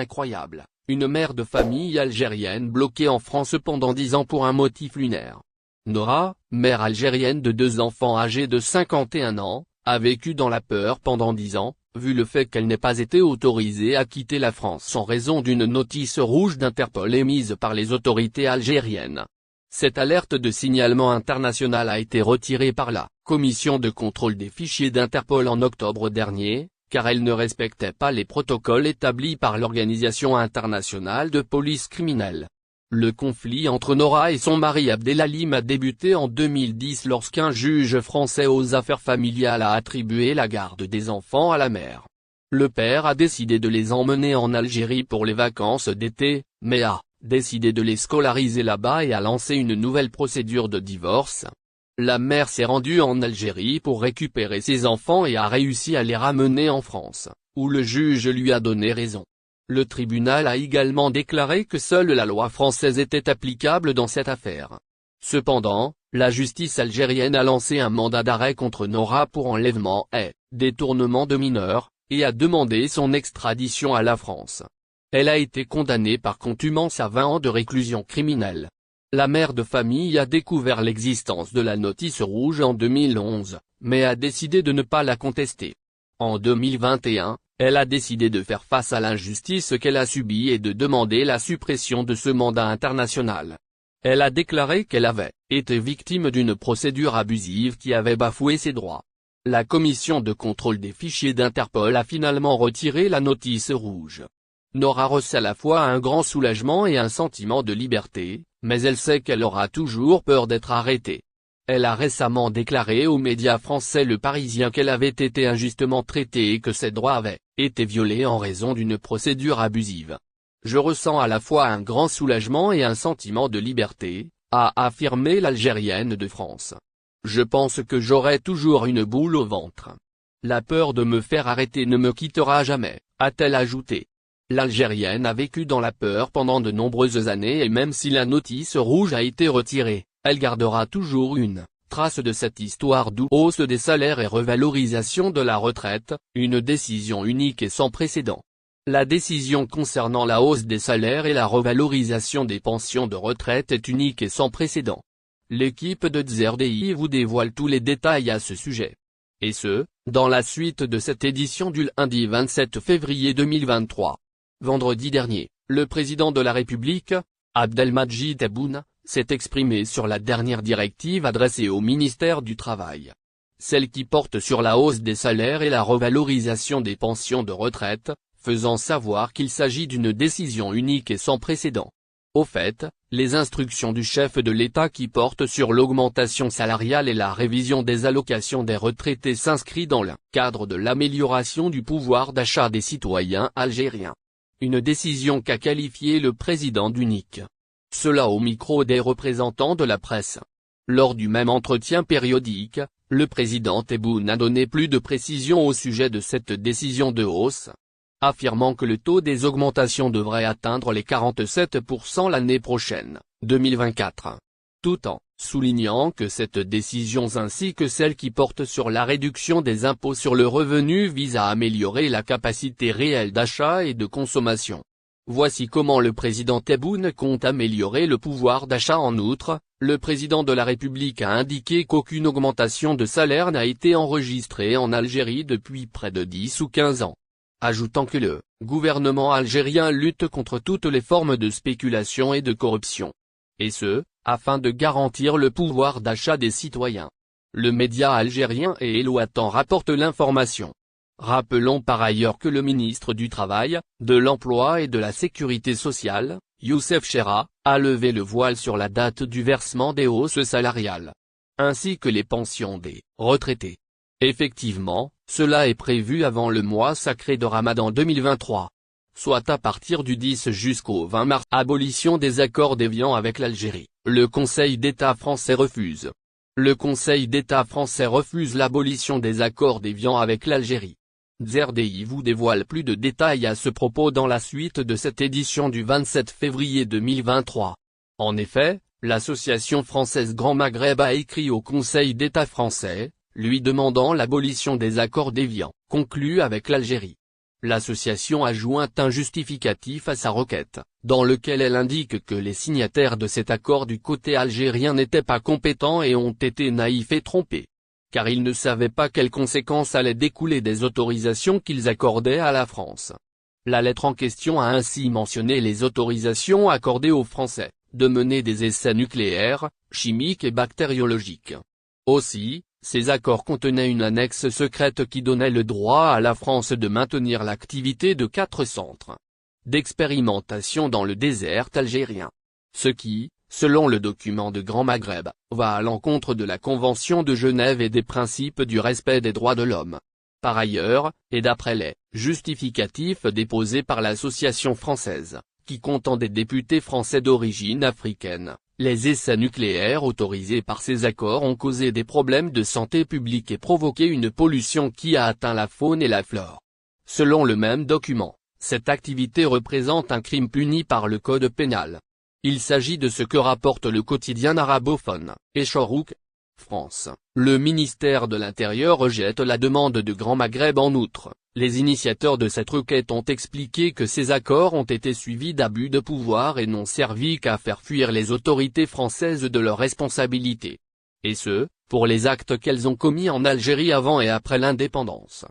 incroyable, une mère de famille algérienne bloquée en France pendant 10 ans pour un motif lunaire. Nora, mère algérienne de 2 enfants âgés de 51 ans, a vécu dans la peur pendant 10 ans, vu le fait qu'elle n'ait pas été autorisée à quitter la France en raison d'une notice rouge d'Interpol émise par les autorités algériennes. Cette alerte de signalement international a été retirée par la Commission de contrôle des fichiers d'Interpol en octobre dernier, car elle ne respectait pas les protocoles établis par l'Organisation internationale de police criminelle. Le conflit entre Nora et son mari Abdelalim a débuté en 2010 lorsqu'un juge français aux affaires familiales a attribué la garde des enfants à la mère. Le père a décidé de les emmener en Algérie pour les vacances d'été, mais a décidé de les scolariser là-bas et a lancé une nouvelle procédure de divorce. La mère s'est rendue en Algérie pour récupérer ses enfants et a réussi à les ramener en France, où le juge lui a donné raison. Le tribunal a également déclaré que seule la loi française était applicable dans cette affaire. Cependant, la justice algérienne a lancé un mandat d'arrêt contre Nora pour enlèvement et détournement de mineurs, et a demandé son extradition à la France. Elle a été condamnée par contumace à 20 ans de réclusion criminelle. La mère de famille a découvert l'existence de la notice rouge en 2011, mais a décidé de ne pas la contester. En 2021, elle a décidé de faire face à l'injustice qu'elle a subie et de demander la suppression de ce mandat international. Elle a déclaré qu'elle avait été victime d'une procédure abusive qui avait bafoué ses droits. La commission de contrôle des fichiers d'Interpol a finalement retiré la notice rouge. Nora ressent à la fois un grand soulagement et un sentiment de liberté, mais elle sait qu'elle aura toujours peur d'être arrêtée. Elle a récemment déclaré aux médias français Le Parisien qu'elle avait été injustement traitée et que ses droits avaient été violés en raison d'une procédure abusive. Je ressens à la fois un grand soulagement et un sentiment de liberté, a affirmé l'Algérienne de France. Je pense que j'aurai toujours une boule au ventre. La peur de me faire arrêter ne me quittera jamais, a-t-elle ajouté. L'Algérienne a vécu dans la peur pendant de nombreuses années et même si la notice rouge a été retirée, elle gardera toujours une trace de cette histoire d'où hausse des salaires et revalorisation de la retraite, une décision unique et sans précédent. La décision concernant la hausse des salaires et la revalorisation des pensions de retraite est unique et sans précédent. L'équipe de ZRDI vous dévoile tous les détails à ce sujet. Et ce, dans la suite de cette édition du lundi 27 février 2023. Vendredi dernier, le président de la République, Abdelmadjid Tebboune, s'est exprimé sur la dernière directive adressée au ministère du Travail. Celle qui porte sur la hausse des salaires et la revalorisation des pensions de retraite, faisant savoir qu'il s'agit d'une décision unique et sans précédent. Au fait, les instructions du chef de l'État qui portent sur l'augmentation salariale et la révision des allocations des retraités s'inscrit dans le cadre de l'amélioration du pouvoir d'achat des citoyens algériens. Une décision qu'a qualifiée le président d'unique. Cela au micro des représentants de la presse. Lors du même entretien périodique, le président Tebboune a donné plus de précisions au sujet de cette décision de hausse, affirmant que le taux des augmentations devrait atteindre les 47% l'année prochaine, 2024. Tout en soulignant que cette décision ainsi que celle qui porte sur la réduction des impôts sur le revenu vise à améliorer la capacité réelle d'achat et de consommation. Voici comment le président Tebboune compte améliorer le pouvoir d'achat. En outre, le président de la République a indiqué qu'aucune augmentation de salaire n'a été enregistrée en Algérie depuis près de 10 ou 15 ans. Ajoutant que le gouvernement algérien lutte contre toutes les formes de spéculation et de corruption. Et ce, afin de garantir le pouvoir d'achat des citoyens. Le média algérien El Watan rapporte l'information. Rappelons par ailleurs que le ministre du Travail, de l'Emploi et de la Sécurité sociale, Youssef Chera, a levé le voile sur la date du versement des hausses salariales, ainsi que les pensions des retraités. Effectivement, cela est prévu avant le mois sacré de Ramadan 2023. Soit à partir du 10 jusqu'au 20 mars. Abolition des accords d'Évian avec l'Algérie. Le Conseil d'État français refuse. Le Conseil d'État français refuse l'abolition des accords d'Évian avec l'Algérie. ZRDI vous dévoile plus de détails à ce propos dans la suite de cette édition du 27 février 2023. En effet, l'association française Grand Maghreb a écrit au Conseil d'État français, lui demandant l'abolition des accords d'Évian, conclus avec l'Algérie. L'association a joint un justificatif à sa requête, dans lequel elle indique que les signataires de cet accord du côté algérien n'étaient pas compétents et ont été naïfs et trompés. Car ils ne savaient pas quelles conséquences allaient découler des autorisations qu'ils accordaient à la France. La lettre en question a ainsi mentionné les autorisations accordées aux Français, de mener des essais nucléaires, chimiques et bactériologiques. Aussi, ces accords contenaient une annexe secrète qui donnait le droit à la France de maintenir l'activité de 4 centres d'expérimentation dans le désert algérien. Ce qui, selon le document de Grand Maghreb, va à l'encontre de la Convention de Genève et des principes du respect des droits de l'homme. Par ailleurs, et d'après les justificatifs déposés par l'association française, qui comptant des députés français d'origine africaine, les essais nucléaires autorisés par ces accords ont causé des problèmes de santé publique et provoqué une pollution qui a atteint la faune et la flore. Selon le même document, cette activité représente un crime puni par le code pénal. Il s'agit de ce que rapporte le quotidien arabophone, Echorouk, France. Le ministère de l'Intérieur rejette la demande de Grand Maghreb. En outre, les initiateurs de cette requête ont expliqué que ces accords ont été suivis d'abus de pouvoir et n'ont servi qu'à faire fuir les autorités françaises de leurs responsabilités. Et ce, pour les actes qu'elles ont commis en Algérie avant et après l'indépendance.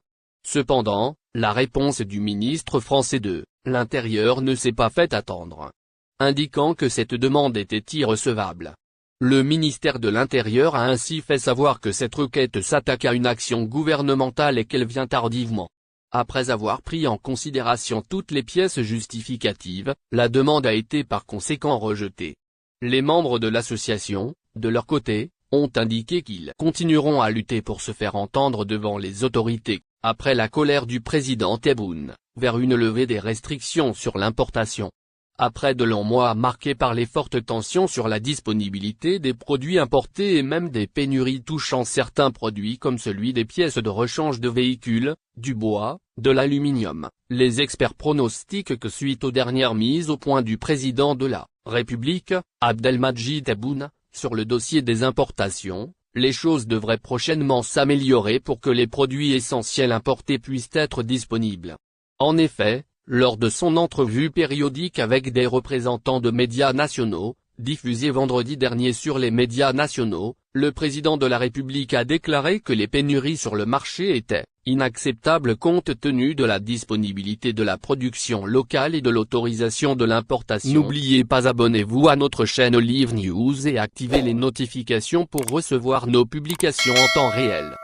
Cependant, la réponse du ministre français de l'Intérieur ne s'est pas fait attendre, indiquant que cette demande était irrecevable. Le ministère de l'Intérieur a ainsi fait savoir que cette requête s'attaque à une action gouvernementale et qu'elle vient tardivement. Après avoir pris en considération toutes les pièces justificatives, la demande a été par conséquent rejetée. Les membres de l'association, de leur côté, ont indiqué qu'ils continueront à lutter pour se faire entendre devant les autorités, après la colère du président Tebboune, vers une levée des restrictions sur l'importation. Après de longs mois marqués par les fortes tensions sur la disponibilité des produits importés et même des pénuries touchant certains produits comme celui des pièces de rechange de véhicules, du bois, de l'aluminium, les experts pronostiquent que suite aux dernières mises au point du président de la République, Abdelmadjid Tebboune, sur le dossier des importations, les choses devraient prochainement s'améliorer pour que les produits essentiels importés puissent être disponibles. En effet, lors de son entrevue périodique avec des représentants de médias nationaux, diffusée vendredi dernier sur les médias nationaux, le président de la République a déclaré que les pénuries sur le marché étaient inacceptables compte tenu de la disponibilité de la production locale et de l'autorisation de l'importation. N'oubliez pas, abonnez-vous à notre chaîne Olive News et activez les notifications pour recevoir nos publications en temps réel.